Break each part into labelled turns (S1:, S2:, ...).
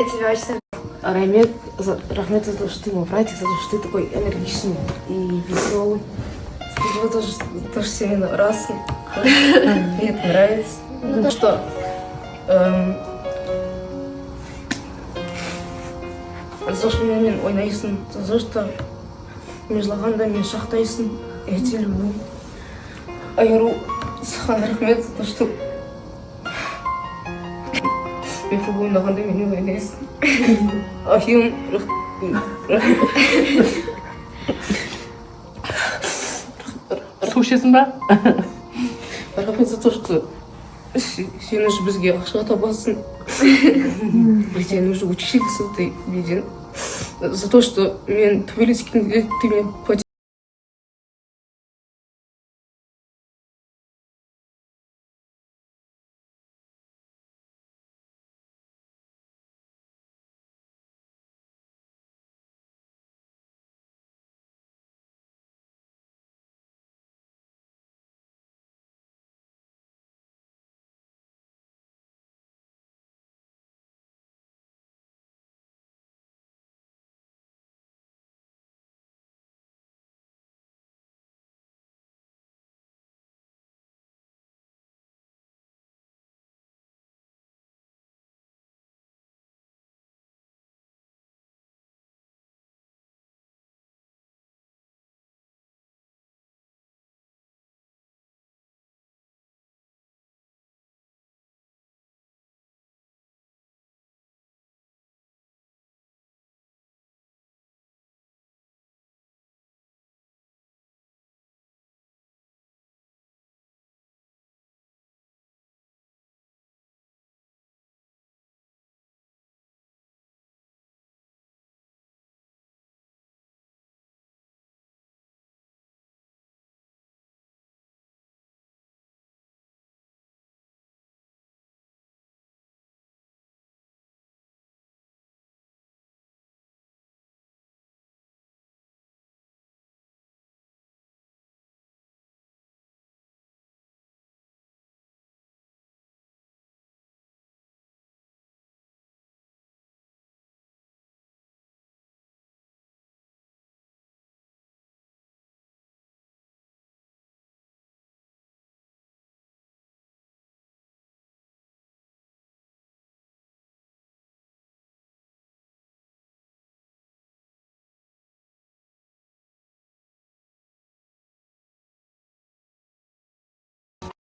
S1: я тебя очень...
S2: Рахмет за то, что ты мой братик, за то, что ты такой энергичный и веселый.
S1: Спасибо тоже сильно раз. Мне это нравится. Ну то что, за то, что мен ойнайсың, за то, что мен жылағанда мен шақтайсың, я тебя люблю. Айру, саған рахмет за то, что мен футбол ойнағанда менен ойнайсың. Ахим,
S2: Су ішесің ба?
S1: рахмет за то, что сен уже бізге ақша табасың. Сен уже учишься в этой виде. За то, что мен төбелескенде ты мне поддерживаешь.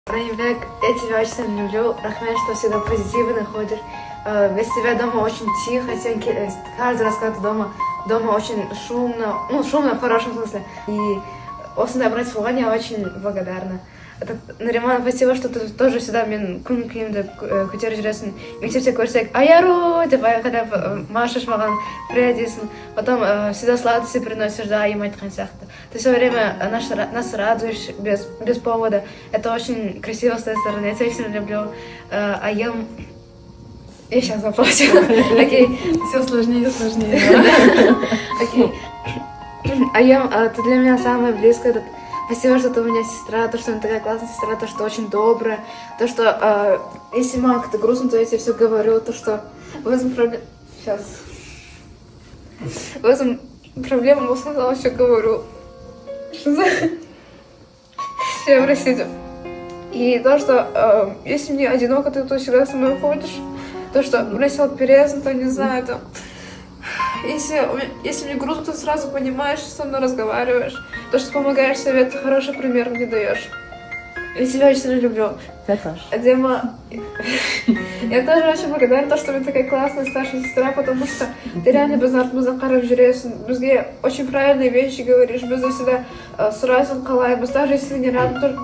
S1: Ранебек, я тебя очень сильно люблю. Рахмет, что всегда позитивы находишь. Без тебя дома очень тихо. Каждый раз, когда ты дома очень шумно. Ну, шумно в хорошем смысле. И осындай брать слова, я очень благодарна. Нариман, спасибо, что ты тоже всегда мен күн күйімді көтеріп жүресің. Мектепте көрсек, Айару деп айқайлап машешь маған привет дейсің. Потом всегда сладости приносишь, да, им айтқан сияқты. Ты все время нас радуешь без повода. Это очень красиво с твоей стороны. Я тебя очень люблю. Айем... Я сейчас заплачу. Окей.
S2: Все сложнее и сложнее.
S1: Окей. Айем, ты для меня самая близкая. Спасибо, что ты у меня сестра, то, что она такая классная сестра, то, что очень добрая, то, что если мама как-то грустно, то я тебе все говорю, то, что в этом проблема... Сейчас. В этом проблема, я сначала все говорю. Что за... Все, простите. И то, что если мне одиноко, ты то всегда со мной ходишь, то, что бросил переезд, то не знаю, там... Если мне грустно, ты сразу понимаешь, со мной разговариваешь. То, что помогаешь совет, хороший пример мне даешь. Я тебя очень люблю.
S2: Я тоже.
S1: Дима, я тоже очень благодарна, то, что ты такая классная старшая сестра, потому что ты реально без артмуза қарап жүресің. Бізге очень правильные вещи говоришь, бізге всегда сразу қалай, біз даже если не рядом,